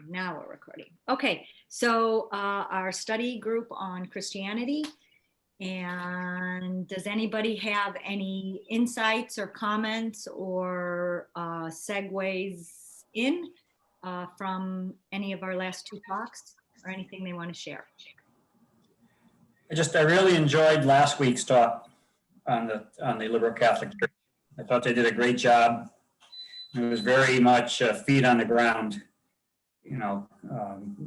Now we're recording. Okay, so our study group on Christianity. And does anybody have any insights or comments or segues in from any of our last two talks, or anything they want to share? I really enjoyed last week's talk on the liberal Catholic Church. I thought they did a great job. It was very much feet on the ground. You know,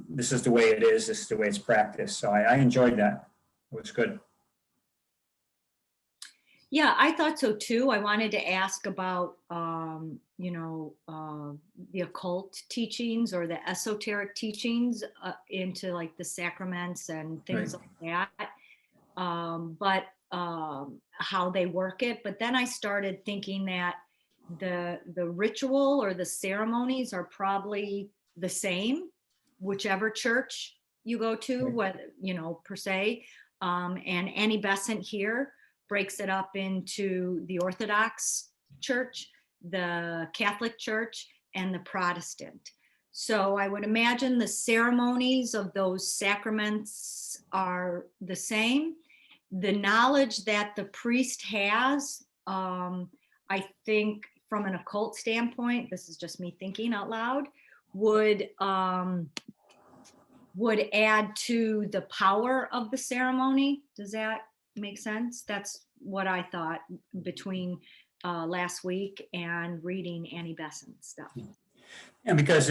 this is the way it is. This is the way it's practiced. So I enjoyed that. It was good. Yeah, I thought so too. I wanted to ask about, the occult teachings or the esoteric teachings into like the sacraments and things like that, but how they work it. But then I started thinking that the ritual or the ceremonies are probably the same, whichever church you go to, whether, per se. And Annie Besant here breaks it up into the Orthodox Church, the Catholic Church, and the Protestant. So I would imagine the ceremonies of those sacraments are the same. The knowledge that the priest has, I think from an occult standpoint, this is just me thinking out loud, would add to the power of the ceremony. Does that make sense? That's what I thought between last week and reading Annie Besant's stuff. And because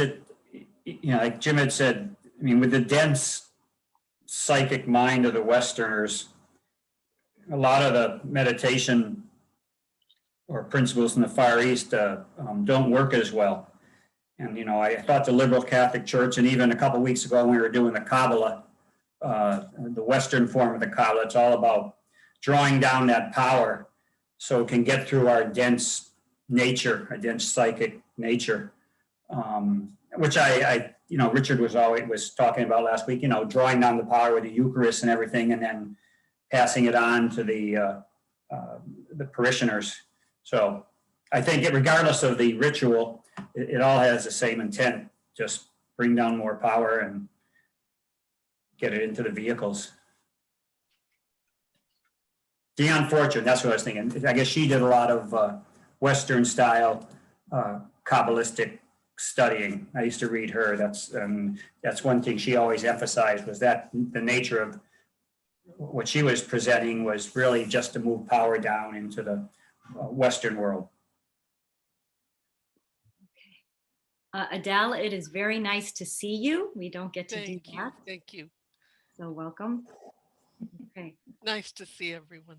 like Jim had said, I mean, with the dense psychic mind of the Westerners, a lot of the meditation or principles in the Far East don't work as well. And, I thought the liberal Catholic Church, and even a couple of weeks ago when we were doing the Kabbalah, the Western form of the Kabbalah, it's all about drawing down that power so it can get through our dense nature, our dense psychic nature, which Richard was talking about last week, drawing down the power with the Eucharist and everything, and then passing it on to the parishioners. So I think regardless of the ritual, it all has the same intent, just bring down more power and get it into the vehicles. Dion Fortune, that's what I was thinking. I guess she did a lot of Western style Kabbalistic studying. I used to read her. That's one thing she always emphasized, was that the nature of what she was presenting was really just to move power down into the Western world. Adele, it is very nice to see you. We don't get to do that. Thank you. So welcome. Okay. Nice to see everyone.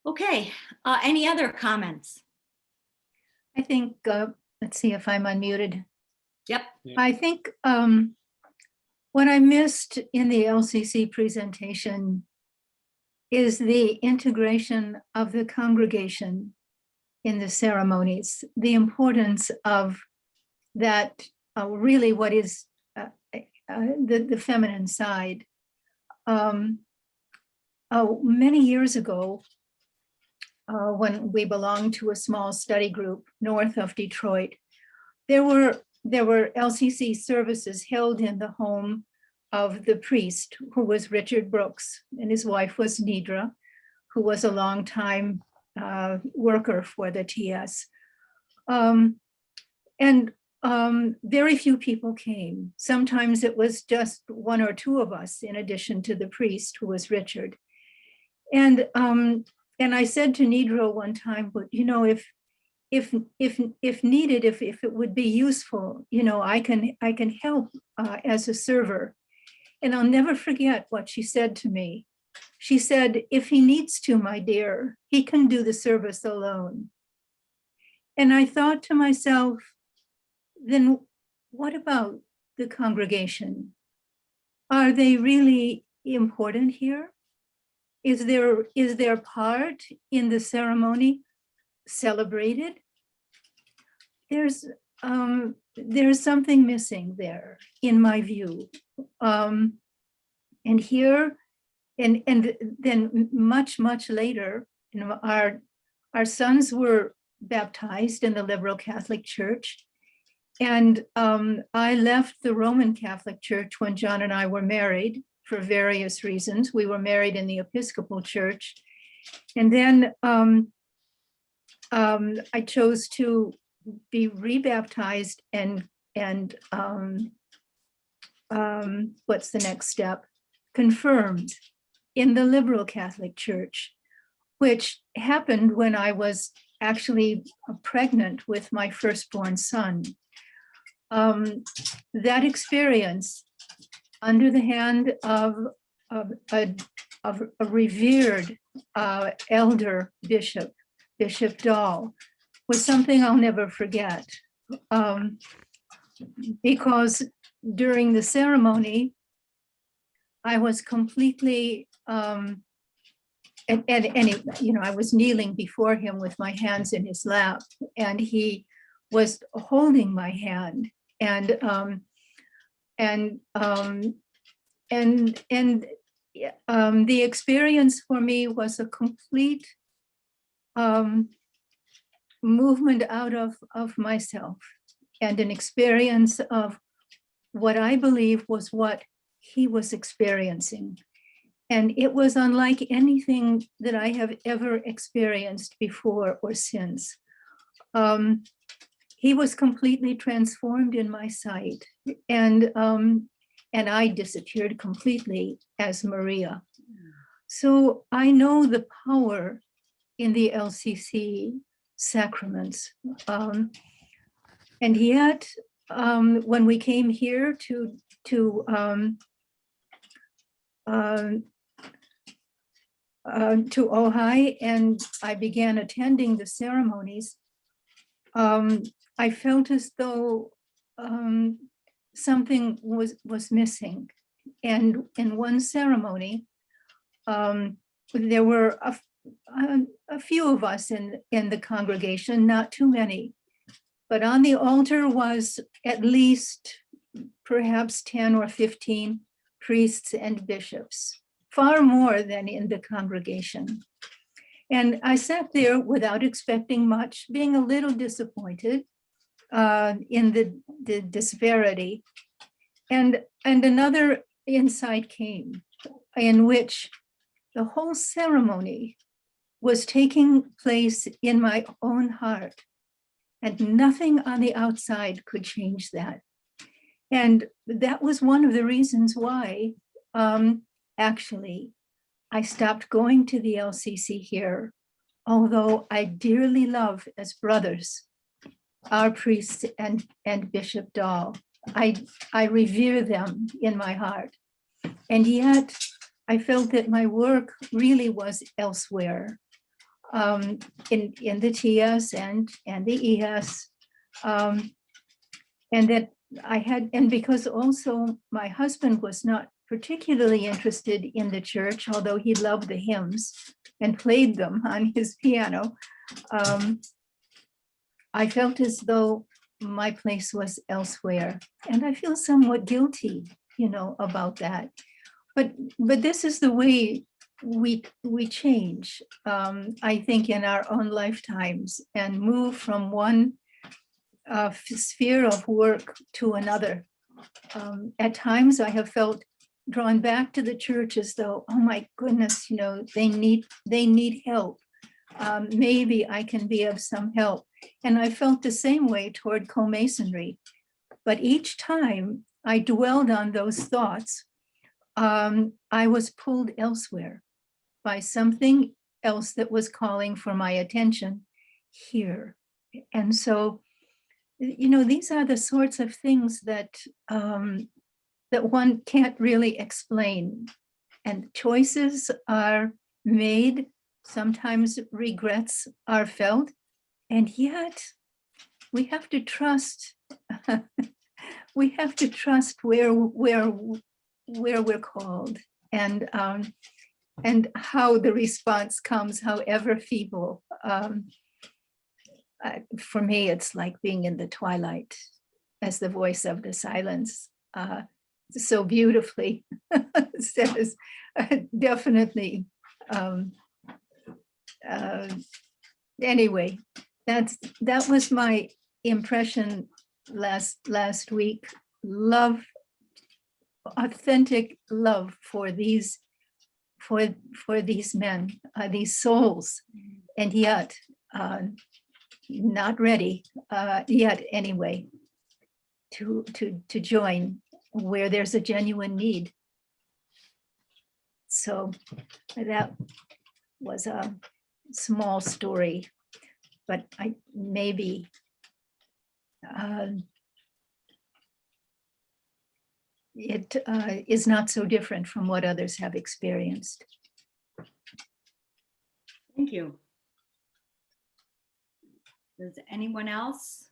Okay. Any other comments? I think, let's see if I'm unmuted. Yep. I think what I missed in the LCC presentation is the integration of the congregation in the ceremonies, the importance of that, really what is the feminine side. Many years ago, when we belonged to a small study group north of Detroit, there were LCC services held in the home of the priest, who was Richard Brooks, and his wife was Nidra, who was a longtime worker for the TS. Very few people came. Sometimes it was just one or two of us, in addition to the priest, who was Richard. And I said to Nidra one time, but if needed, if it would be useful, I can help as a server. And I'll never forget what she said to me. She said, if he needs to, my dear, he can do the service alone. And I thought to myself, then what about the congregation? Are they really important here? Is their part in the ceremony celebrated? There's something missing there, in my view. And here, and then much later, our sons were baptized in the liberal Catholic Church, I left the Roman Catholic Church when John and I were married for various reasons. We were married in the Episcopal Church. And then I chose to be rebaptized and what's the next step? Confirmed in the Liberal Catholic Church, which happened when I was actually pregnant with my firstborn son. That experience under the hand of a revered elder bishop, Bishop Dahl, was something I'll never forget. Because during the ceremony, I was completely, I was kneeling before him with my hands in his lap, and he was holding my hand, and the experience for me was a complete movement out of myself, and an experience of what I believe was what he was experiencing. And it was unlike anything that I have ever experienced before or since. He was completely transformed in my sight, and I disappeared completely as Maria. So I know the power in the LCC sacraments. And yet, when we came here to Ojai, and I began attending the ceremonies, I felt as though something was missing. And in one ceremony, there were a few of us in the congregation, not too many. But on the altar was at least perhaps 10 or 15 priests and bishops, far more than in the congregation. And I sat there without expecting much, being a little disappointed in the disparity. And another insight came, in which the whole ceremony was taking place in my own heart, and nothing on the outside could change that. And that was one of the reasons why, actually, I stopped going to the LCC here, although I dearly love as brothers our priest and Bishop Dahl. I revere them in my heart. And yet I felt that my work really was elsewhere, in the TS and the ES, and that I had, and because also my husband was not particularly interested in the church, although he loved the hymns and played them on his piano, I felt as though my place was elsewhere, and I feel somewhat guilty, about that. But this is the way we change, I think, in our own lifetimes, and move from one sphere of work to another. At times I have felt drawn back to the church as though, oh my goodness, they need help. Maybe I can be of some help. And I felt the same way toward co-masonry. But each time I dwelled on those thoughts, I was pulled elsewhere by something else that was calling for my attention here. And so, these are the sorts of things that that one can't really explain. And choices are made, sometimes regrets are felt, and yet we have to trust. We have to trust where we're called, and how the response comes, however feeble. For me, it's like being in the twilight, as the voice of the silence so beautifully says. Definitely. Anyway, that was my impression last week. Love, authentic love for these men, these souls, and yet not ready yet anyway to join where there's a genuine need. So that was a small story, but I maybe it is not so different from what others have experienced. Thank you. Does anyone else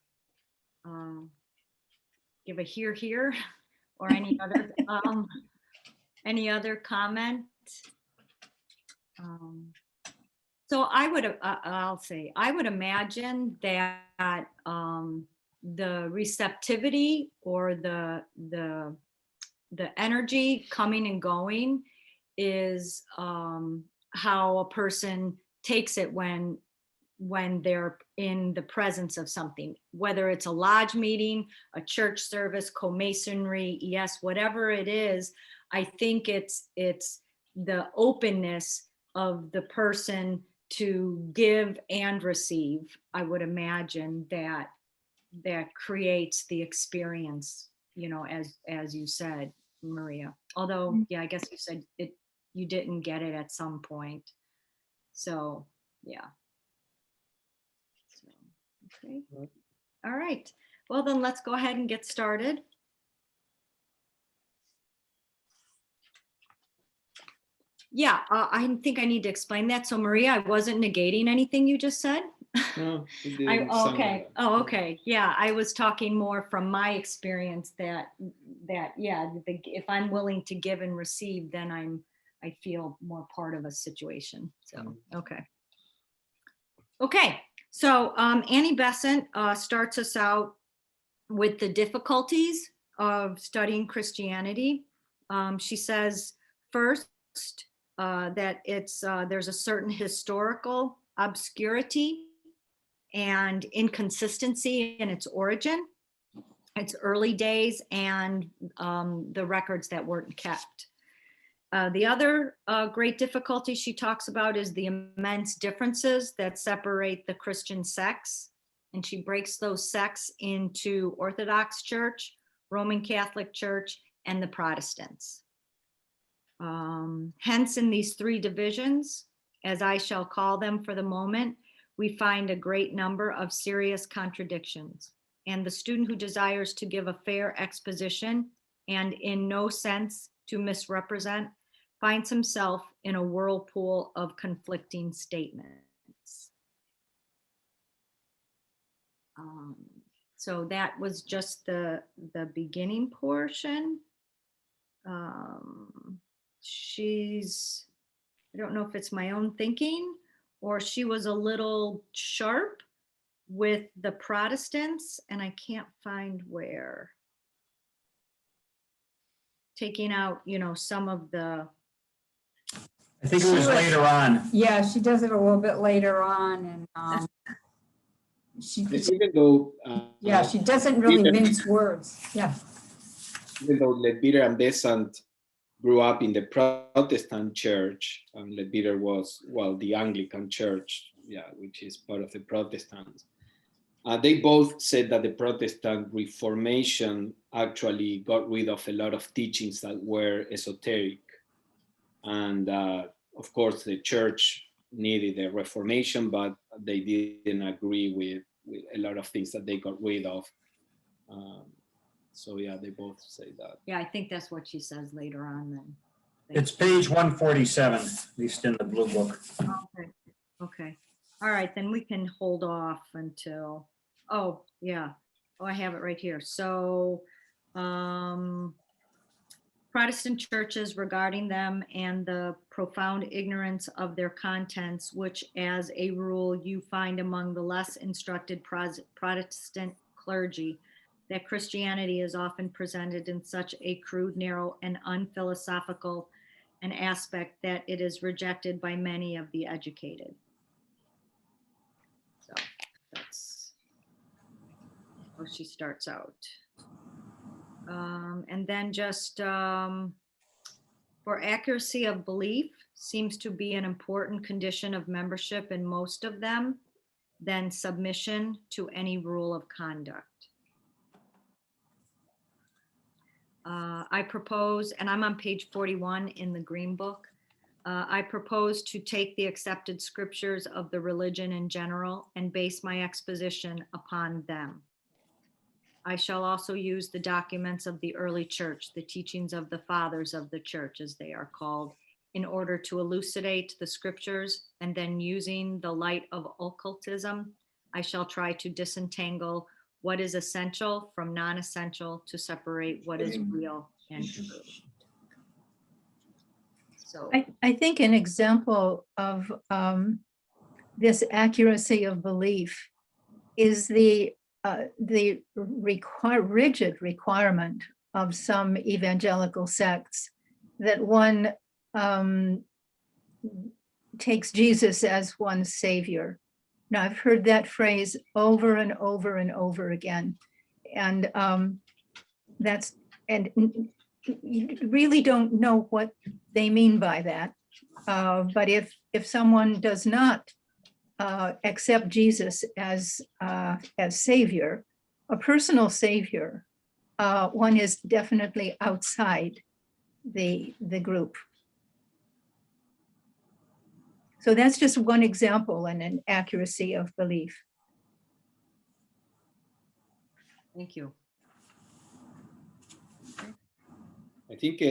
give a here or any other comment? So I would, I would imagine that the receptivity or the energy coming and going is how a person takes it when they're in the presence of something, whether it's a lodge meeting, a church service, co-masonry, yes, whatever it is. I think it's the openness of the person to give and receive. I would imagine that creates the experience, you know, as you said, Maria. Although, yeah, I guess you said you didn't get it at some point. So, yeah. So, okay. All right. Well, then let's go ahead and get started. Yeah, I think I need to explain that. So Maria, I wasn't negating anything you just said. No, it didn't sound Okay. like that. Oh, okay. Yeah, I was talking more from my experience that yeah, if I'm willing to give and receive, then I feel more part of a situation. So, okay. Okay. So Annie Besant starts us out with the difficulties of studying Christianity. She says, first, that there's a certain historical obscurity and inconsistency in its origin, its early days, and the records that weren't kept. The other great difficulty she talks about is the immense differences that separate the Christian sects. And she breaks those sects into Orthodox Church, Roman Catholic Church, and the Protestants. Hence, in these three divisions, as I shall call them for the moment, we find a great number of serious contradictions. And the student who desires to give a fair exposition and in no sense to misrepresent finds himself in a whirlpool of conflicting statements. So that was just the beginning portion. I don't know if it's my own thinking or she was a little sharp with the Protestants, and I can't find where. Taking out, you know, some of the. I think it was later on. Yeah, she does it a little bit later on, and Even though yeah, she doesn't really mince words. Yeah. Even though Leadbeater and Besant grew up in the Protestant church, and Leadbeater was, well, the Anglican church, yeah, which is part of the Protestants. They both said that the Protestant Reformation actually got rid of a lot of teachings that were esoteric. And of course, the church needed a reformation, but they didn't agree with a lot of things that they got rid of. So yeah, they both say that. Yeah, I think that's what she says later on then. It's page 147, at least in the blue book. Okay. Okay. All right, then we can hold off until, oh, yeah. Oh, I have it right here. So Protestant churches regarding them and the profound ignorance of their contents, which as a rule you find among the less instructed Protestant clergy, that Christianity is often presented in such a crude, narrow, and unphilosophical an aspect that it is rejected by many of the educated. So that's. how she starts out. And then just for accuracy of belief seems to be an important condition of membership in most of them, then submission to any rule of conduct. I propose, and I'm on page 41 in the Green Book, I propose to take the accepted scriptures of the religion in general and base my exposition upon them. I shall also use the documents of the early church, the teachings of the fathers of the church, as they are called, in order to elucidate the scriptures, and then using the light of occultism, I shall try to disentangle what is essential from non-essential to separate what is real and true. So I think an example of this accuracy of belief is the rigid requirement of some evangelical sects that one takes Jesus as one's savior. Now, I've heard that phrase over and over and over again, and you really don't know what they mean by that. But if someone does not accept Jesus as savior, a personal savior, one is definitely outside the group. So that's just one example in an accuracy of belief. thank you. I think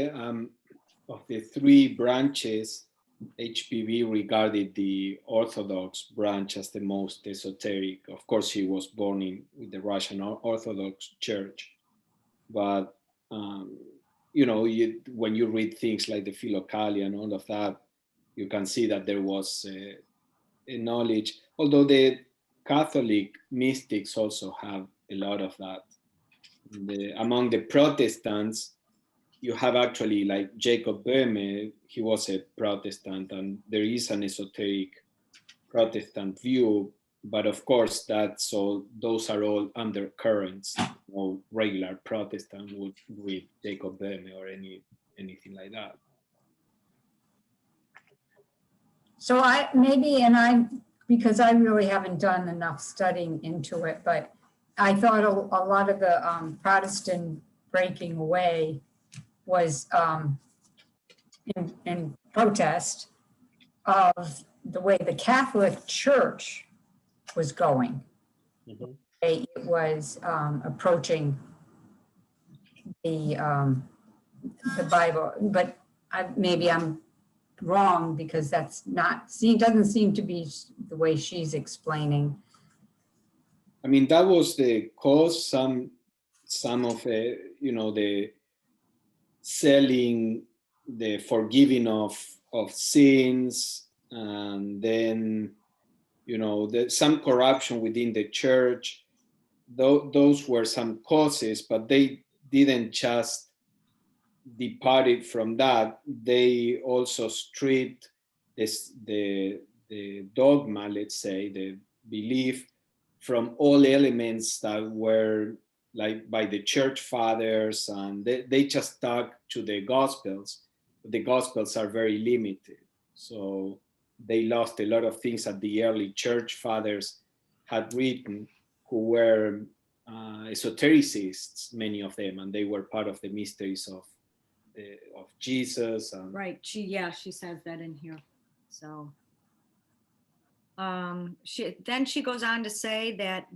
of the three branches, HPV regarded the Orthodox branch as the most esoteric. Of course, he was born in the Russian Orthodox Church, but you know, when you read things like the Philokalia and all of that, you can see that there was a knowledge, although the Catholic mystics also have a lot of that. Among the Protestants, you have actually like Jacob Boehme, he was a Protestant, and there is an esoteric Protestant view, but of course those are all undercurrents. No regular Protestant would read Jacob Boehme or anything like that. So because I really haven't done enough studying into it, but I thought a lot of the Protestant breaking away was in protest of the way the Catholic Church was going. Mm-hmm. It was approaching the Bible, but maybe I'm wrong, because doesn't seem to be the way she's explaining. I mean, that was the cause. Some of the selling, the forgiving of sins, and then some corruption within the church. Those were some causes, but they didn't just departed from that. They also stripped the dogma, let's say, the belief, from all elements that were like by the church fathers, and they just stuck to the Gospels. The Gospels are very limited, so they lost a lot of things that the early church fathers had written, who were esotericists, many of them, and they were part of the mysteries of Jesus. Right. She says that in here. So she goes on to say that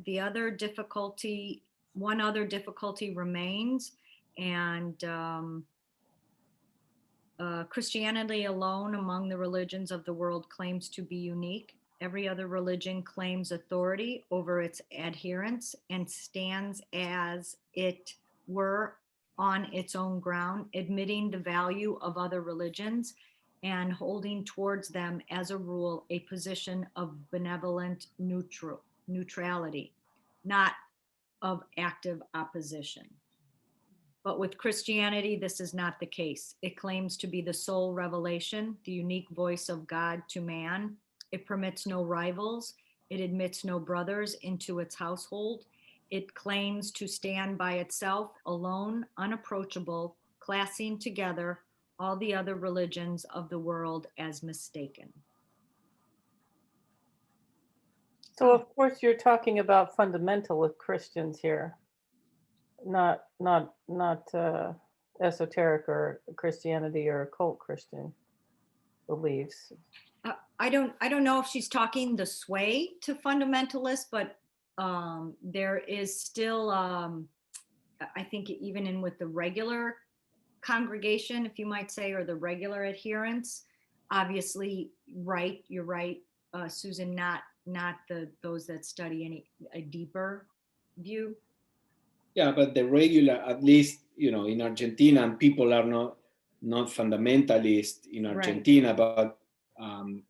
one other difficulty remains, and Christianity alone among the religions of the world claims to be unique. Every other religion claims authority over its adherents and stands as it were on its own ground, admitting the value of other religions and holding towards them as a rule a position of benevolent neutrality, not of active opposition. But with Christianity, this is not the case. It claims to be the sole revelation, the unique voice of God to man. It permits no rivals. It admits no brothers into its household. It claims to stand by itself, alone, unapproachable, classing together all the other religions of the world as mistaken. So of course you're talking about fundamentalist Christians here, not esoteric or Christianity or occult Christian beliefs. I don't know if she's talking the sway to fundamentalists, but there is still, I think even in with the regular congregation, if you might say, or the regular adherents, obviously, right, you're right, Susan, not those that study a deeper view. Yeah, but the regular, at least, in Argentina, and people are not fundamentalist in Argentina, right. But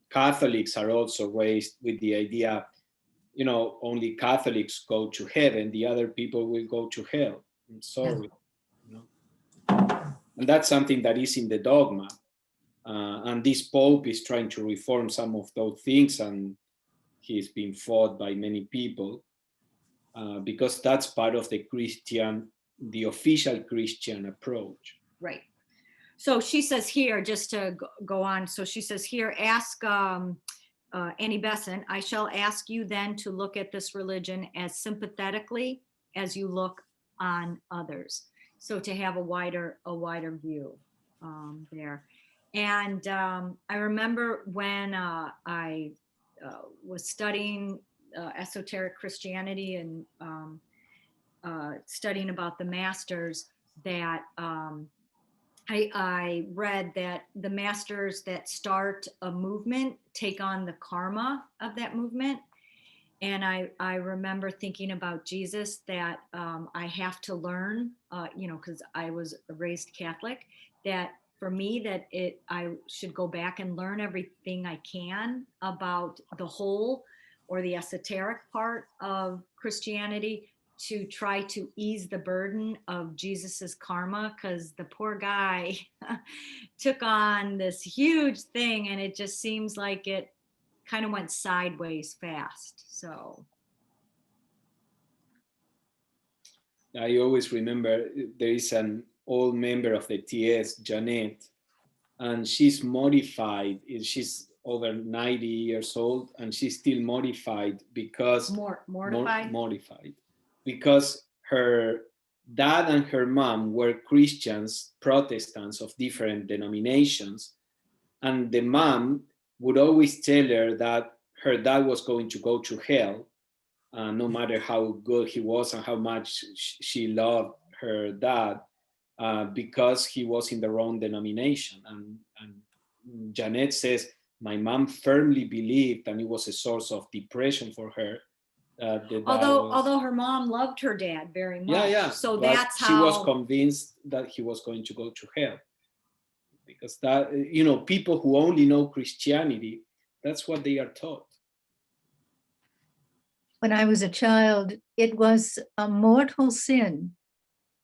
Catholics are also raised with the idea, only Catholics go to heaven, the other people will go to hell. I'm sorry. And that's something that is in the dogma. And this Pope is trying to reform some of those things, and he's been fought by many people because that's part of the official Christian approach. Right. So she says here, just to go on, so she says here, ask Annie Besant, I shall ask you then to look at this religion as sympathetically as you look on others. So to have a wider view there. And I remember when I was studying esoteric Christianity and studying about the masters, that I read that the masters that start a movement take on the karma of that movement. And I remember thinking about Jesus, that I have to learn, because I was raised Catholic, that for me, that I should go back and learn everything I can about the whole or the esoteric part of Christianity, to try to ease the burden of Jesus's karma, because the poor guy took on this huge thing, and it just seems like it kind of went sideways fast. So I always remember there is an old member of the TS, Janet, and she's modified. She's over 90 years old, and she's still modified because mortified because her dad and her mom were Christians, Protestants of different denominations, and the mom would always tell her that her dad was going to go to hell, no matter how good he was and how much she loved her dad, because he was in the wrong denomination. And Janet says, my mom firmly believed, and it was a source of depression for her. Although her mom loved her dad very much. Yeah. So but that's how she was convinced that he was going to go to hell. Because that, people who only know Christianity, that's what they are taught. When I was a child, it was a mortal sin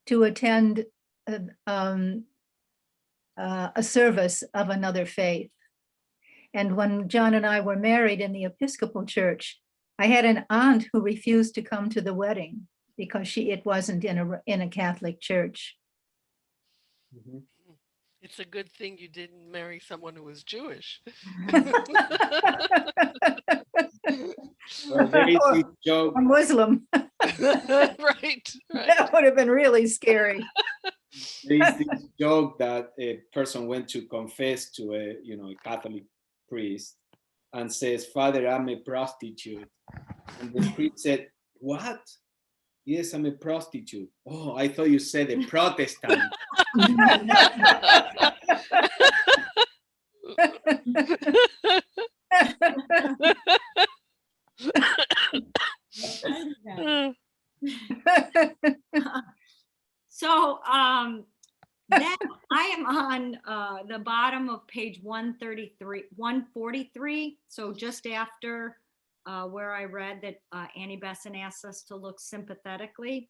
to attend a service of another faith. And when John and I were married in the Episcopal Church, I had an aunt who refused to come to the wedding because it wasn't in a Catholic church. Mm-hmm. It's a good thing you didn't marry someone who was Jewish. Well, there is this joke. A Muslim. Right. That would have been really scary. There is this joke that a person went to confess to a Catholic priest and says, Father, I'm a prostitute. And the priest said, what? Yes, I'm a prostitute. Oh, I thought you said a Protestant. So then I am on the bottom of page 143. So just after where I read that Annie Besant asked us to look sympathetically.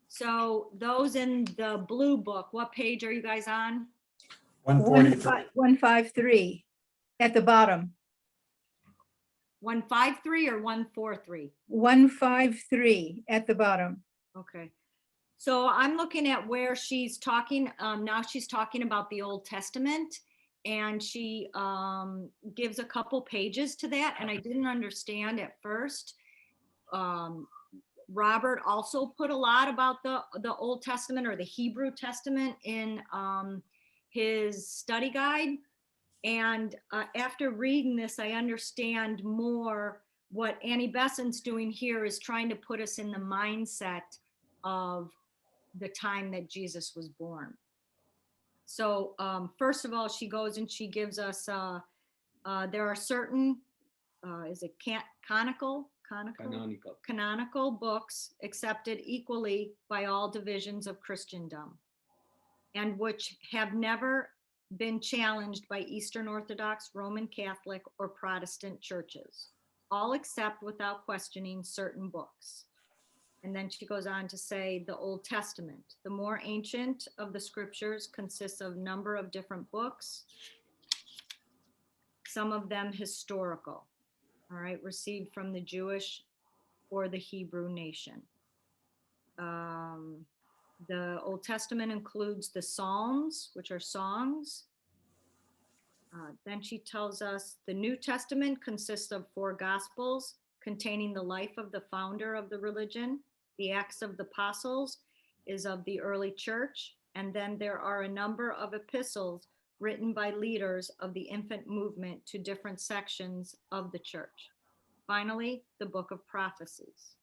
So those in the blue book, what page are you guys on? 143. 153 at the bottom. 153 or 143? 153 at the bottom. Okay. So I'm looking at where she's talking, now she's talking about the Old Testament, and she gives a couple pages to that, and I didn't understand at first. Robert also put a lot about the Old Testament or the Hebrew Testament in his study guide. And after reading this, I understand more what Annie Besant's doing here is trying to put us in the mindset of the time that Jesus was born. So first of all, she goes and she gives us, there are certain, is it canonical books accepted equally by all divisions of Christendom, and which have never been challenged by Eastern Orthodox, Roman Catholic, or Protestant churches. All accept without questioning certain books. And then she goes on to say the Old Testament, the more ancient of the scriptures, consists of a number of different books, some of them historical, all right, received from the Jewish or the Hebrew nation. The Old Testament includes the Psalms, which are songs. Then she tells us the New Testament consists of 4 Gospels containing the life of the founder of the religion. The Acts of the Apostles is of the early church. And then there are a number of epistles written by leaders of the infant movement to different sections of the church. Finally, the Book of Prophecies.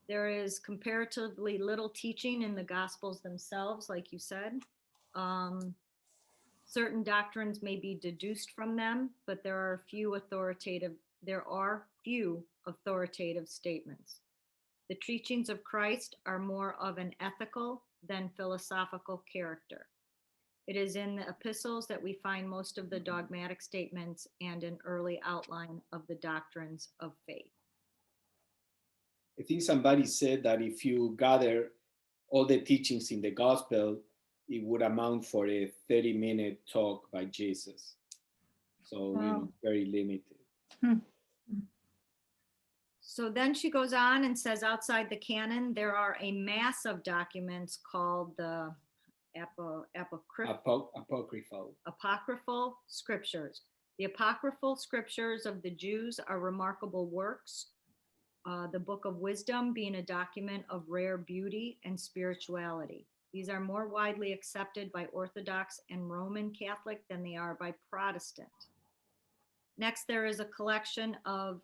There is comparatively little teaching in the Gospels themselves, like you said. Certain doctrines may be deduced from them, but there are few authoritative statements. The teachings of Christ are more of an ethical than philosophical character. It is in the epistles that we find most of the dogmatic statements and an early outline of the doctrines of faith. I think somebody said that if you gather all the teachings in the gospel, it would amount for a 30-minute talk by Jesus. So Wow. very limited. So then she goes on and says outside the canon, there are a mass of documents called the Apocryphal scriptures. The apocryphal scriptures of the Jews are remarkable works. The Book of Wisdom being a document of rare beauty and spirituality. These are more widely accepted by Orthodox and Roman Catholic than they are by Protestant. Next, there is a collection of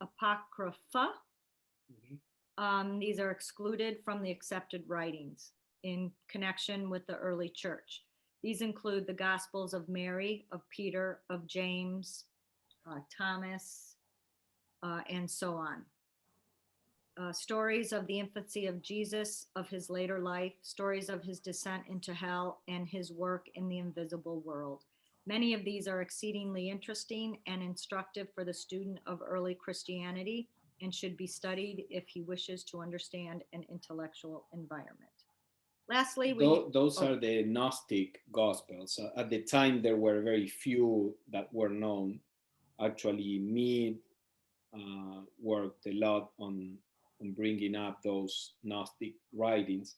Apocrypha. These are excluded from the accepted writings in connection with the early church. These include the Gospels of Mary, of Peter, of James, Thomas, and so on. Stories of the infancy of Jesus, of his later life, stories of his descent into hell, and his work in the invisible world. Many of these are exceedingly interesting and instructive for the student of early Christianity and should be studied if he wishes to understand an intellectual environment. Lastly, those are the Gnostic Gospels. At the time, there were very few that were known. Actually, Mead worked a lot on bringing up those Gnostic writings.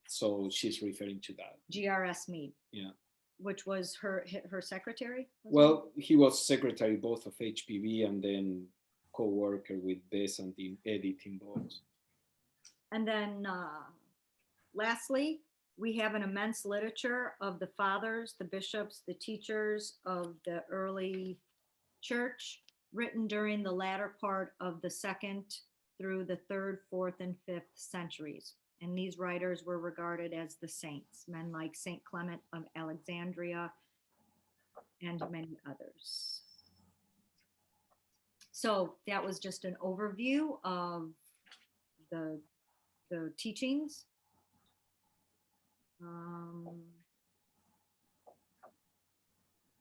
So she's referring to that. G.R.S. Mead. Yeah. Which was her secretary? Well, he was secretary both of HPV and then co-worker with Besant in editing books. And then lastly, we have an immense literature of the fathers, the bishops, the teachers of the early church, written during the latter part of the 2nd through the 3rd, 4th, and 5th centuries. And these writers were regarded as the saints, men like Saint Clement of Alexandria and many others. So that was just an overview of the teachings. Does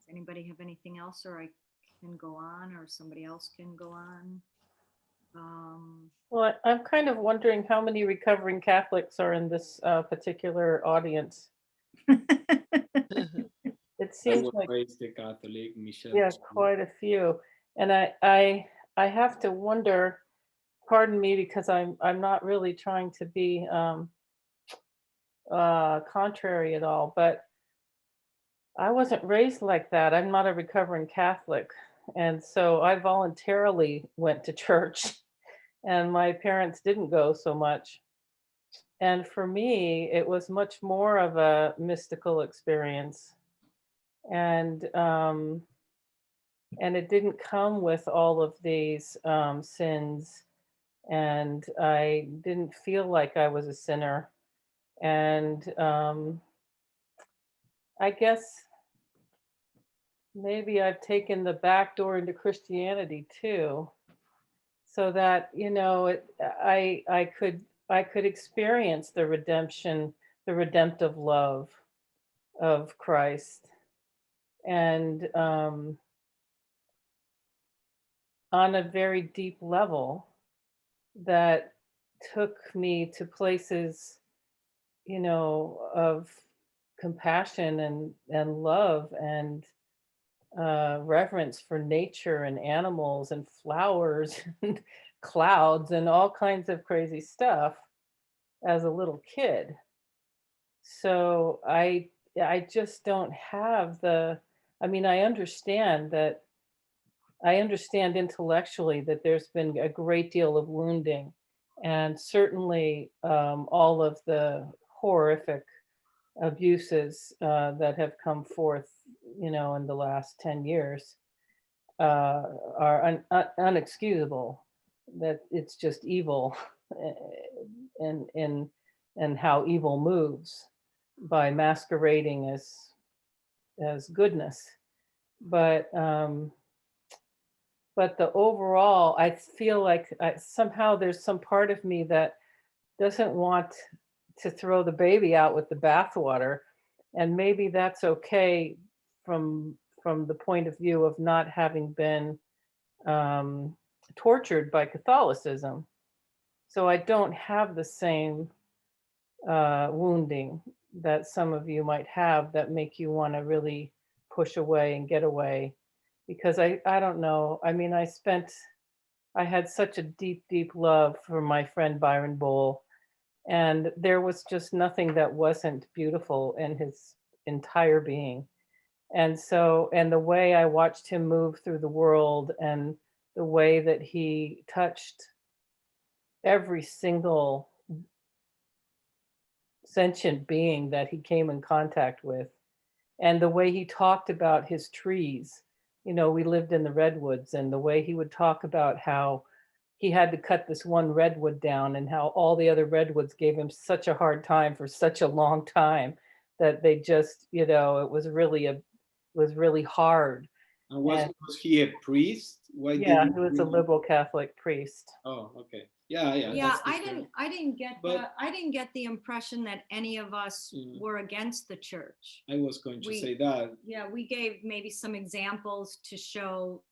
anybody have anything else, or I can go on, or somebody else can go on? Well, I'm kind of wondering how many recovering Catholics are in this particular audience. It I seems was like, raised a Catholic, Michelle. yeah, too. quite a few. And I have to wonder, pardon me, because I'm not really trying to be contrary at all, but I wasn't raised like that. I'm not a recovering Catholic. And so I voluntarily went to church, and my parents didn't go so much. And for me, it was much more of a mystical experience. And and it didn't come with all of these sins, and I didn't feel like I was a sinner. And I guess maybe I've taken the back door into Christianity too, so that I could experience the redemption, the redemptive love of Christ, and on a very deep level that took me to places, of compassion and love and reverence for nature and animals and flowers and clouds and all kinds of crazy stuff as a little kid. So I just don't have I mean, I understand intellectually that there's been a great deal of wounding, and certainly all of the horrific abuses that have come forth, in the last 10 years are unexcusable. That it's just evil, and how evil moves by masquerading as goodness. But the overall, I feel like somehow there's some part of me that doesn't want to throw the baby out with the bathwater, and maybe that's okay from the point of view of not having been tortured by Catholicism. So I don't have the same wounding that some of you might have that make you want to really push away and get away. Because I don't know. I mean, I had such a deep love for my friend Byron Bowl, and there was just nothing that wasn't beautiful in his entire being. And the way I watched him move through the world, and the way that he touched every single sentient being that he came in contact with, and the way he talked about his trees. We lived in the redwoods, and the way he would talk about how he had to cut this one redwood down, and how all the other redwoods gave him such a hard time for such a long time that they just, it was really hard. And was he a priest? Why did Yeah, you he was a bring him? liberal Catholic priest. Oh, okay. Yeah. Yeah, that's I different. didn't get But- I didn't get the impression that any of us Yeah. were against the church. I was going to We- say that. Yeah, we gave maybe some examples to show,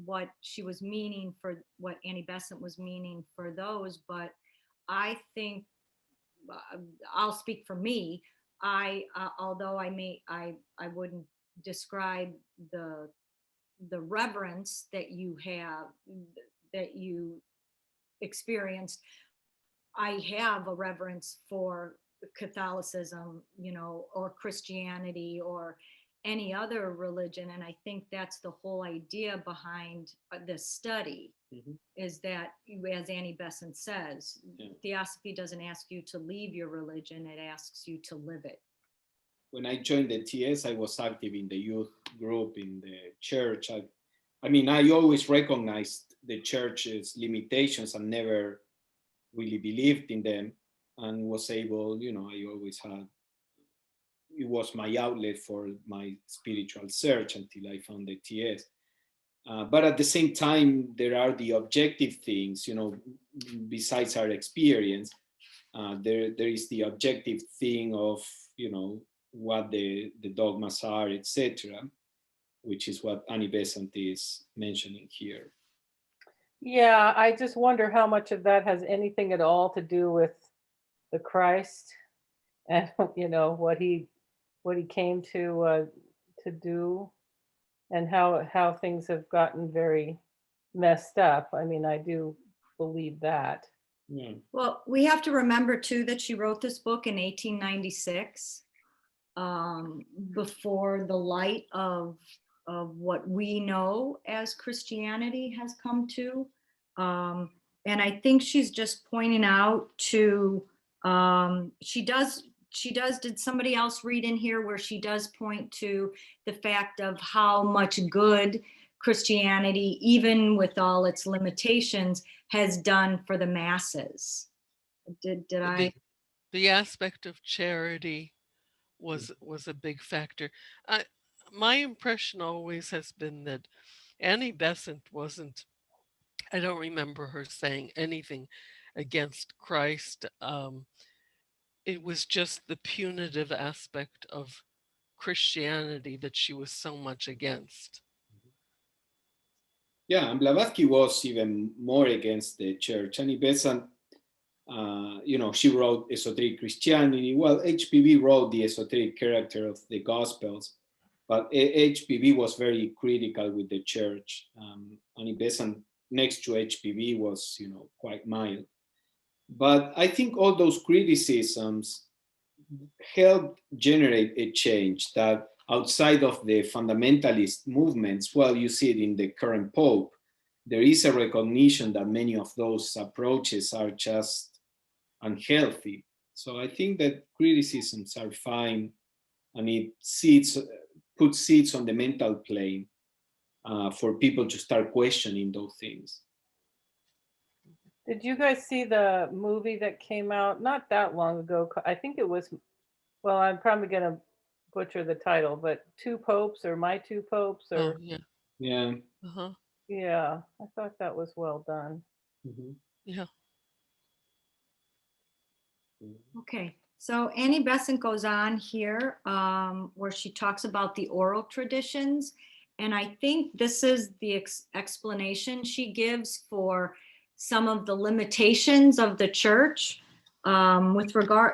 what she was meaning, for what Annie Besant was meaning for those. But I think, I'll speak for me. Although I wouldn't describe the reverence that you have, that you experienced. I have a reverence for Catholicism, or Christianity, or any other religion. And I think that's the whole idea behind this study, Mhm. is that, as Annie Besant says, Yeah. Theosophy doesn't ask you to leave your religion, it asks you to live it. When I joined the TS, I was active in the youth group in the church. I mean, I always recognized the church's limitations and never really believed in them, and was able, I always had, it was my outlet for my spiritual search until I found the TS. But at the same time, there are the objective things, besides our experience. There is the objective thing of, what the dogmas are, etc., which is what Annie Besant is mentioning here. Yeah, I just wonder how much of that has anything at all to do with the Christ, and what he came to to do and how things have gotten very messed up. I mean, I do believe that. Yeah. Well, we have to remember too that she wrote this book in 1896, before the light of what we know as Christianity has come to. And I think she's just pointing out to, did somebody else read in here where she does point to the fact of how much good Christianity, even with all its limitations, has done for the masses. Did I? The aspect of charity was a big factor. My impression always has been that Annie Besant wasn't, I don't remember her saying anything against Christ. It was just the punitive aspect of Christianity that she was so much against. Yeah, and Blavatsky was even more against the church. Annie Besant, she wrote Esoteric Christianity. Well, HPV wrote the esoteric character of the Gospels, but HPV was very critical with the church. Annie Besant, next to HPV, was quite mild. But I think all those criticisms helped generate a change that outside of the fundamentalist movements, well, you see it in the current Pope, there is a recognition that many of those approaches are just unhealthy. So I think that criticisms are fine, and it puts seeds on the mental plane for people to start questioning those things. Did you guys see the movie that came out not that long ago? I think it was, well, I'm probably going to butcher the title, but Two Popes or My Two Popes or. Oh, yeah. Yeah. Uh-huh. Yeah, I thought that was well done. Mm-hmm. Yeah. Okay, so Annie Besant goes on here where she talks about the oral traditions. And I think this is the explanation she gives for some of the limitations of the church.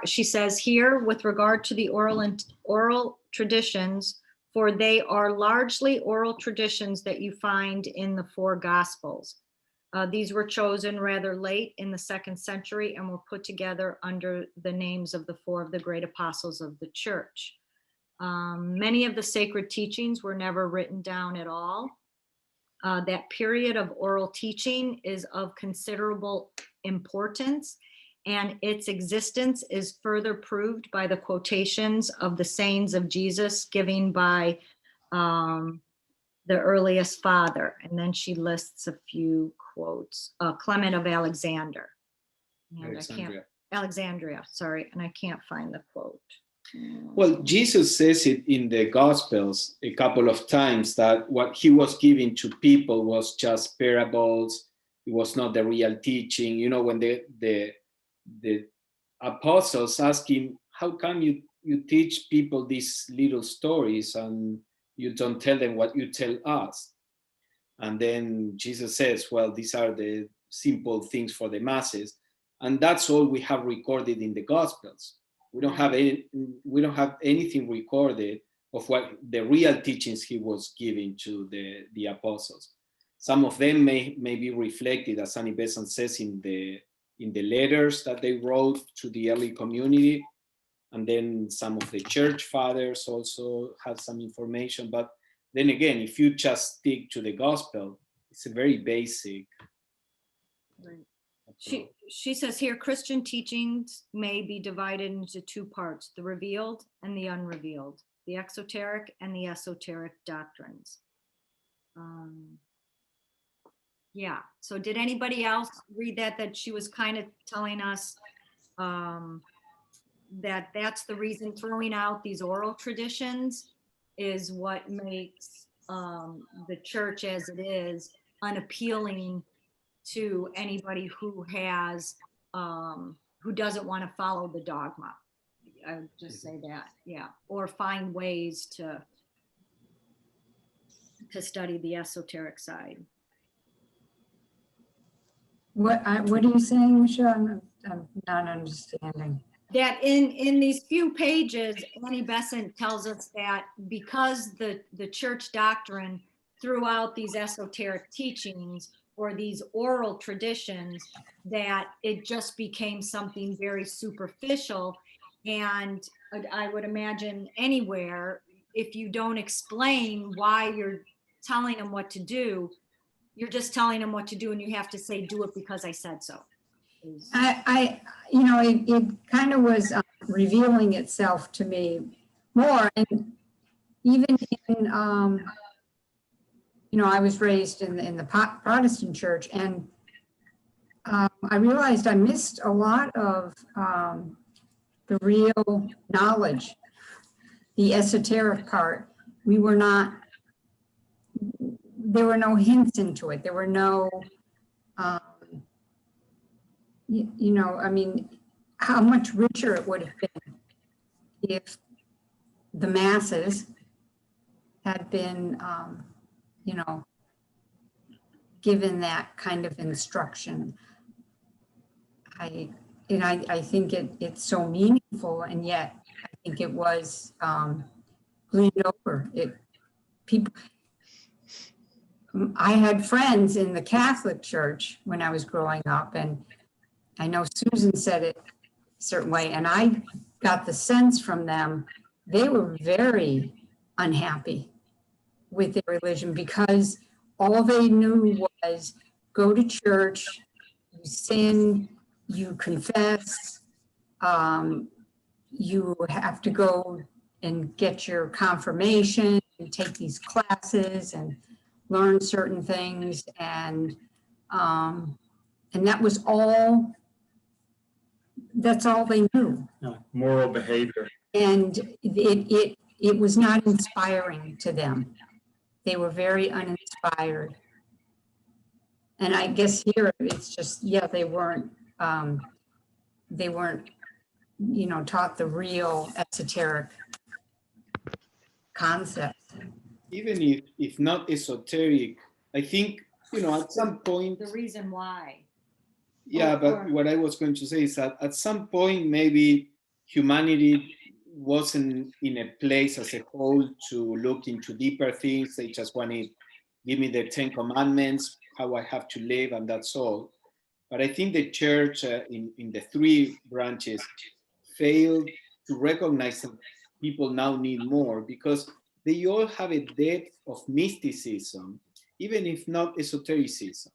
She says here, with regard to the oral traditions, for they are largely oral traditions that you find in the four Gospels. These were chosen rather late in the 2nd century and were put together under the names of the four of the great apostles of the church. Many of the sacred teachings were never written down at all. That period of oral teaching is of considerable importance, and its existence is further proved by the quotations of the sayings of Jesus given by the earliest father. And then she lists a few quotes. Clement of Alexandria, sorry, and I can't find the quote. Well, Jesus says it in the Gospels a couple of times that what he was giving to people was just parables. It was not the real teaching. When the apostles ask him, how come you teach people these little stories and you don't tell them what you tell us? And then Jesus says, well, these are the simple things for the masses. And that's all we have recorded in the Gospels. We don't have anything recorded of what the real teachings he was giving to the apostles. Some of them may be reflected, as Annie Besant says, in the letters that they wrote to the early community. And then some of the church fathers also have some information. But then again, if you just stick to the Gospel, it's a very basic. Right. She says here, Christian teachings may be divided into two parts, the revealed and the unrevealed, the exoteric and the esoteric doctrines. Yeah, so did anybody else read that she was kind of telling us that that's the reason throwing out these oral traditions is what makes the church as it is unappealing to anybody who has who doesn't want to follow the dogma. I would just say that, yeah, or find ways to study the esoteric side. What are you saying, Michelle? I'm not understanding. that in these few pages, Annie Besant tells us that because the church doctrine throughout these esoteric teachings or these oral traditions, that it just became something very superficial. And I would imagine anywhere, if you don't explain why you're telling them what to do, you're just telling them what to do, and you have to say, do it because I said so. It kind of was revealing itself to me more. And even in, I was raised in the Protestant church, and I realized I missed a lot of the real knowledge, the esoteric part. There were no hints into it. There were no, how much richer it would have been if the masses had been, given that kind of instruction. I think it's so meaningful, and yet I think it was gleaned over. I had friends in the Catholic Church when I was growing up, and I know Susan said it a certain way, and I got the sense from them they were very unhappy with their religion because all they knew was go to church, you sin, you confess, you have to go and get your confirmation and take these classes and learn certain things, and that was all. That's all they knew. Moral behavior. And it was not inspiring to them. They were very uninspired. And I guess here it's just, they weren't, taught the real esoteric concepts. Even if not esoteric, I think, at some point. The reason why. Yeah, but what I was going to say is that at some point, maybe humanity wasn't in a place as a whole to look into deeper things. They just wanted, give me the 10 commandments, how I have to live, and that's all. But I think the church in the three branches failed to recognize that people now need more, because they all have a depth of mysticism, even if not esotericism.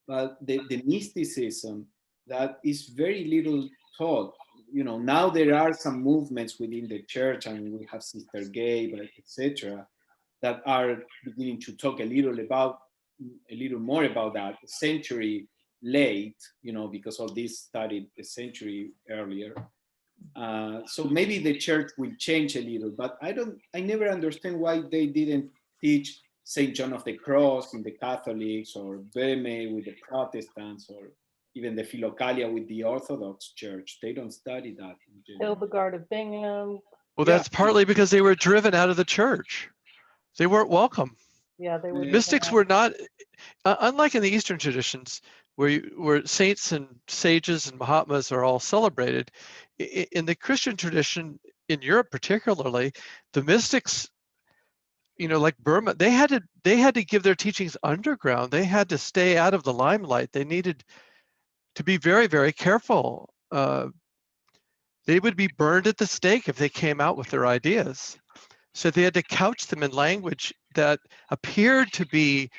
But the mysticism that is very little taught. Now there are some movements within the church, and we have Sister Gabe, etc., that are beginning to talk a little more about that. A century late, because all this started a century earlier. So maybe the church will change a little, but I never understand why they didn't teach St. John of the Cross in the Catholics, or Beme with the Protestants, or even the Philokalia with the Orthodox Church. They don't study that. Hildegard of Bingen. Well, that's partly because they were driven out of the church. They weren't welcome. Yeah, they were. Mystics were not, unlike in the Eastern traditions, where saints and sages and Mahatmas are all celebrated. In the Christian tradition, in Europe particularly, the mystics, like Burma, they had to give their teachings underground. They had to stay out of the limelight. They needed to be very, very careful. They would be burned at the stake if they came out with their ideas. So they had to couch them in language that appeared to be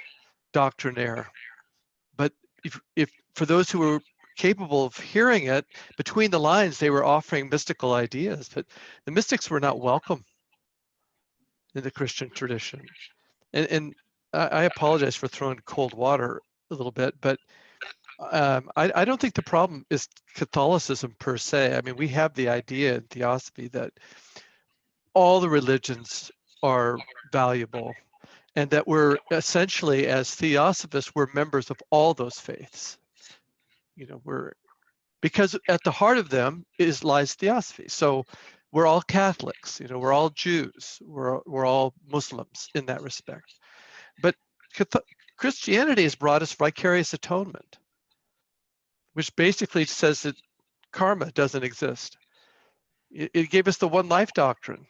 doctrinaire. But if for those who were capable of hearing it, between the lines, they were offering mystical ideas. But the mystics were not welcome in the Christian tradition. And I apologize for throwing cold water a little bit, but I don't think the problem is Catholicism per se. I mean, we have the idea in Theosophy that all the religions are valuable, and that we're essentially, as Theosophists, we're members of all those faiths. Because at the heart of them lies Theosophy. So we're all Catholics, we're all Jews, we're all Muslims in that respect. But Christianity has brought us vicarious atonement, which basically says that karma doesn't exist. It gave us the one life doctrine.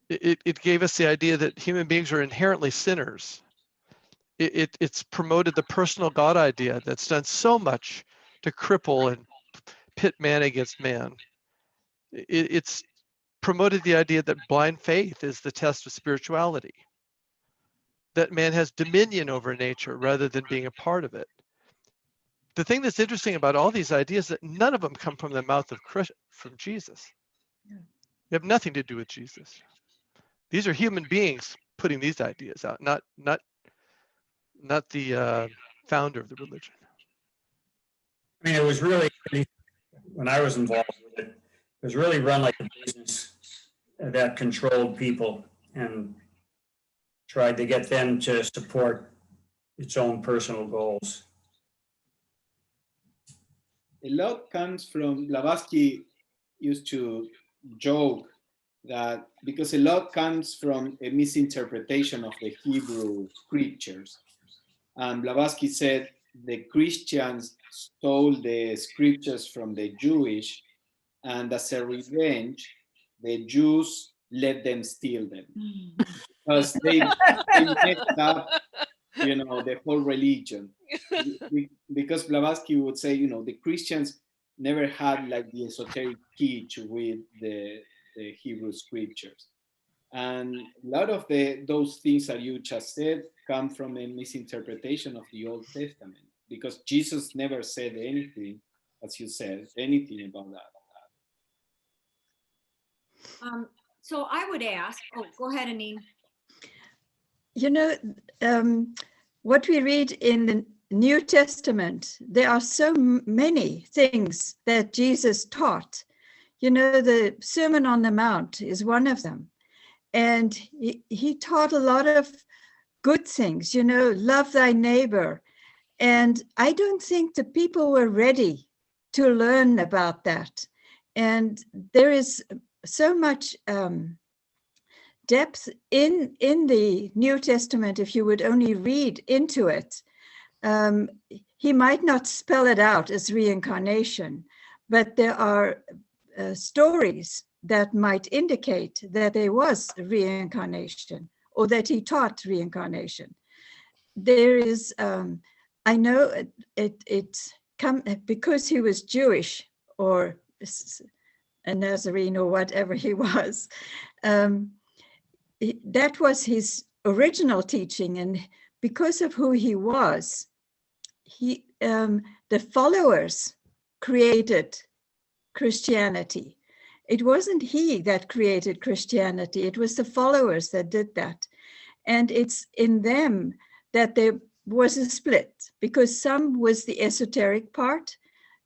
It gave us the idea that human beings are inherently sinners. It's promoted the personal God idea that's done so much to cripple and pit man against man. It's promoted the idea that blind faith is the test of spirituality, that man has dominion over nature rather than being a part of it. The thing that's interesting about all these ideas is that none of them come from the mouth of from Jesus. They have nothing to do with Jesus. These are human beings putting these ideas out, not the founder of the religion. I mean, it was really, when I was involved with it, it was really run like a business that controlled people and tried to get them to support its own personal goals. A lot comes from, Blavatsky used to joke that because a lot comes from a misinterpretation of the Hebrew scriptures. And Blavatsky said the Christians stole the scriptures from the Jewish, and as a revenge, the Jews let them steal them. Because they messed up, the whole religion. Because Blavatsky would say, the Christians never had like the esoteric key to read the Hebrew scriptures. And a lot of those things that you just said come from a misinterpretation of the Old Testament, because Jesus never said anything, as you said, anything about that. So I would ask, go ahead, Anine. What we read in the New Testament, there are so many things that Jesus taught. The Sermon on the Mount is one of them. And he taught a lot of good things, love thy neighbor. And I don't think the people were ready to learn about that. And there is so much depth in the New Testament, if you would only read into it. He might not spell it out as reincarnation, but there are stories that might indicate that there was reincarnation, or that he taught reincarnation. There is, I know it come because he was Jewish or a Nazarene or whatever he was. That was his original teaching, and because of who he was, the followers created Christianity. It wasn't he that created Christianity, it was the followers that did that. And it's in them that there was a split, because some was the esoteric part,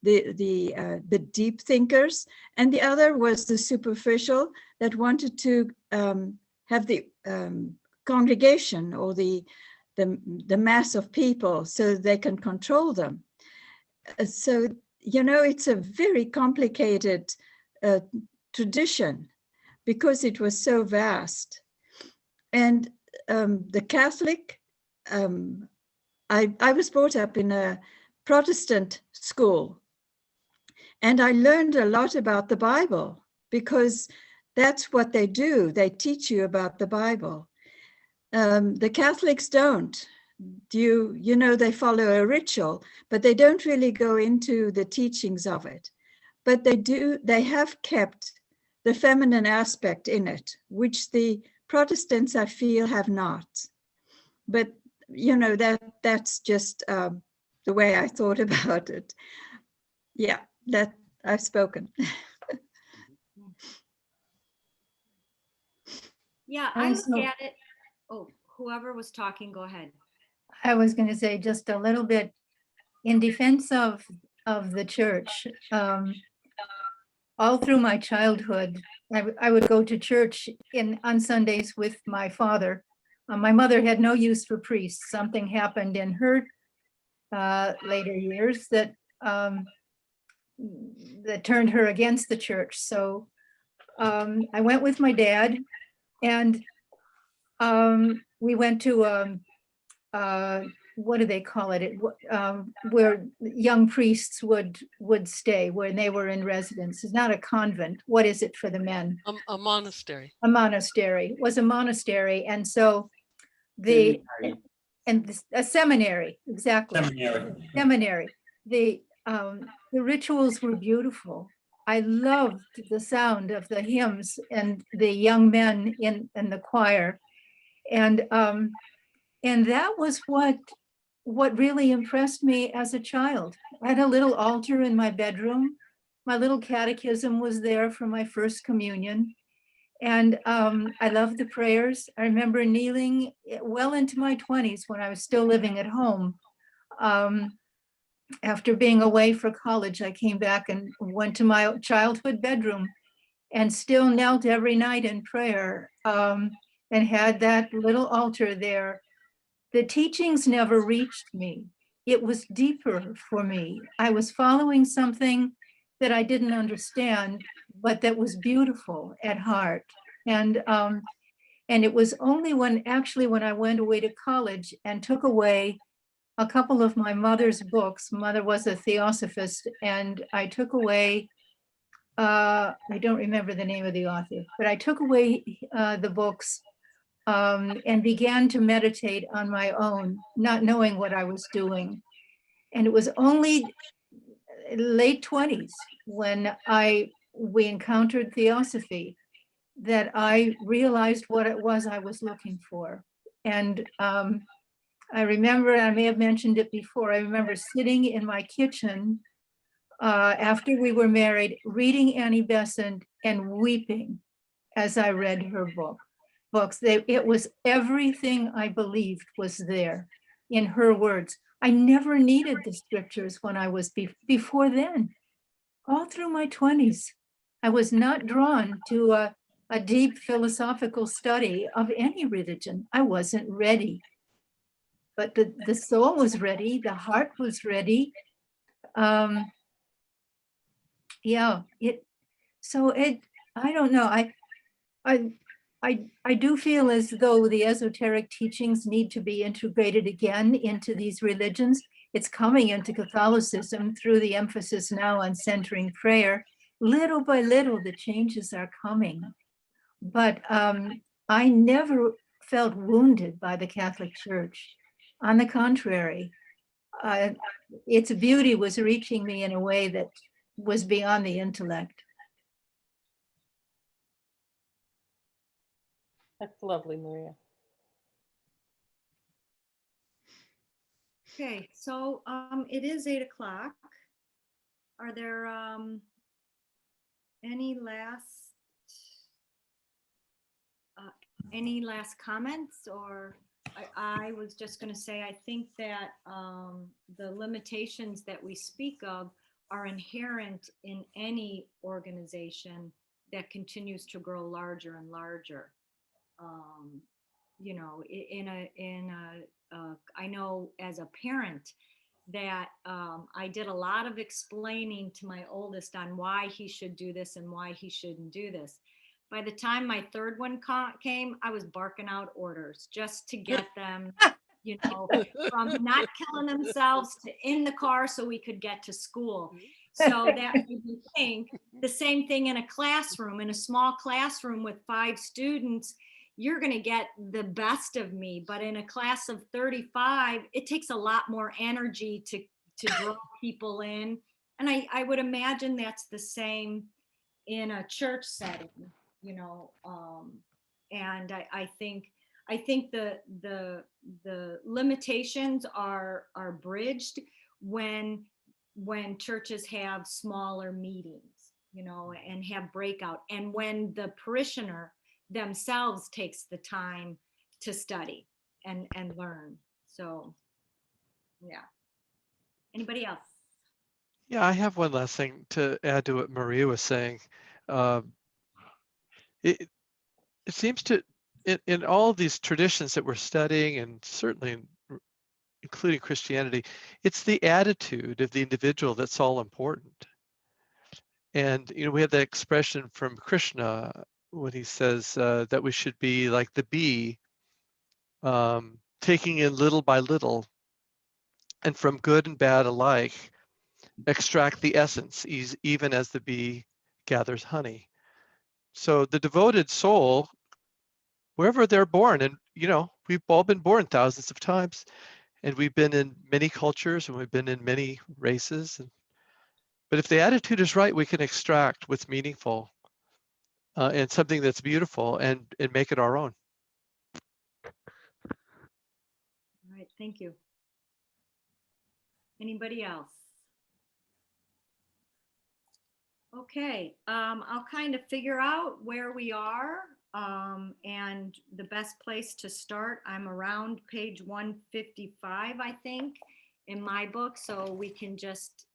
the deep thinkers, and the other was the superficial that wanted to have the congregation or the mass of people so they can control them. So, it's a very complicated tradition because it was so vast. And the Catholic, I was brought up in a Protestant school, and I learned a lot about the Bible because that's what they do. They teach you about the Bible. The Catholics don't. They follow a ritual, but they don't really go into the teachings of it. But they have kept the feminine aspect in it, which the Protestants, I feel, have not. But, that's just the way I thought about it. Yeah, that I've spoken. Yeah, I look at it. Oh, whoever was talking, go ahead. I was going to say just a little bit in defense of the church. All through my childhood, I would go to church on Sundays with my father. My mother had no use for priests. Something happened in her later years that turned her against the church. So I went with my dad, and we went to what do they call it? Where young priests would stay when they were in residence. It's not a convent. What is it for the men? A monastery. A monastery. It was a monastery, and so the a seminary, exactly. Seminary. The rituals were beautiful. I loved the sound of the hymns and the young men in the choir, and that was what really impressed me as a child. I had a little altar in my bedroom. My little catechism was there for my first communion. And I loved the prayers. I remember kneeling well into my 20s when I was still living at home. After being away for college, I came back and went to my childhood bedroom and still knelt every night in prayer, and had that little altar there. The teachings never reached me. It was deeper for me. I was following something that I didn't understand, but that was beautiful at heart. And it was only when I went away to college and took away a couple of my mother's books. Mother was a theosophist, and I took away, I don't remember the name of the author, but I took away the books and began to meditate on my own, not knowing what I was doing. And it was only late 20s when we encountered theosophy that I realized what it was I was looking for. And I remember, I may have mentioned it before, I remember sitting in my kitchen after we were married, reading Annie Besant and weeping as I read her books. It was everything I believed was there in her words. I never needed the scriptures when I was before then. All through my 20s, I was not drawn to a deep philosophical study of any religion. I wasn't ready. But the soul was ready, the heart was ready. I don't know. I do feel as though the esoteric teachings need to be integrated again into these religions. It's coming into Catholicism through the emphasis now on centering prayer. Little by little, the changes are coming. But I never felt wounded by the Catholic Church. On the contrary, its beauty was reaching me in a way that was beyond the intellect. That's lovely, Maria. Okay, so it is 8 o'clock. Are there any last comments? Or I was just going to say, I think that the limitations that we speak of are inherent in any organization that continues to grow larger and larger. You know, I know as a parent that I did a lot of explaining to my oldest on why he should do this and why he shouldn't do this. By the time my third one came, I was barking out orders just to get them, you know, from not killing themselves to in the car so we could get to school. So that made me think the same thing in a classroom, in a small classroom with 5 students, you're going to get the best of me. But in a class of 35, it takes a lot more energy to draw people in. And I would imagine that's the same in a church setting, you know, and I think the limitations are bridged when churches have smaller meetings, you know, and have breakout, and when the parishioner themselves takes the time to study and learn. So, yeah. Anybody else? Yeah, I have one last thing to add to what Maria was saying. It seems to, in all these traditions that we're studying, and certainly including Christianity, it's the attitude of the individual that's all important. And, you know, we have that expression from Krishna when he says that we should be like the bee, taking in little by little and from good and bad alike, extract the essence, even as the bee gathers honey. So the devoted soul, wherever they're born, and we've all been born thousands of times, and we've been in many cultures, and we've been in many races. But if the attitude is right, we can extract what's meaningful and something that's beautiful and make it our own. All right, thank you. Anybody else? Okay, I'll kind of figure out where we are and the best place to start. I'm around page 155, I think, in my book, so we can just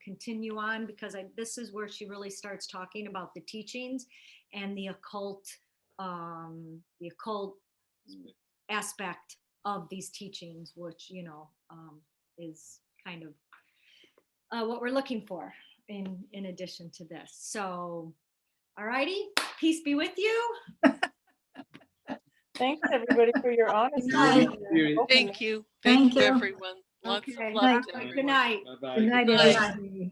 continue on because this is where she really starts talking about the teachings and the occult aspect of these teachings, which is kind of what we're looking for in addition to this. So, all righty, peace be with you. Thanks everybody for your honesty. night. and your openness. Thank you. Thank Thank you, you. everyone. Lots Okay, of love night. to good everyone. night. Bye-bye. Good night, Good night. everybody.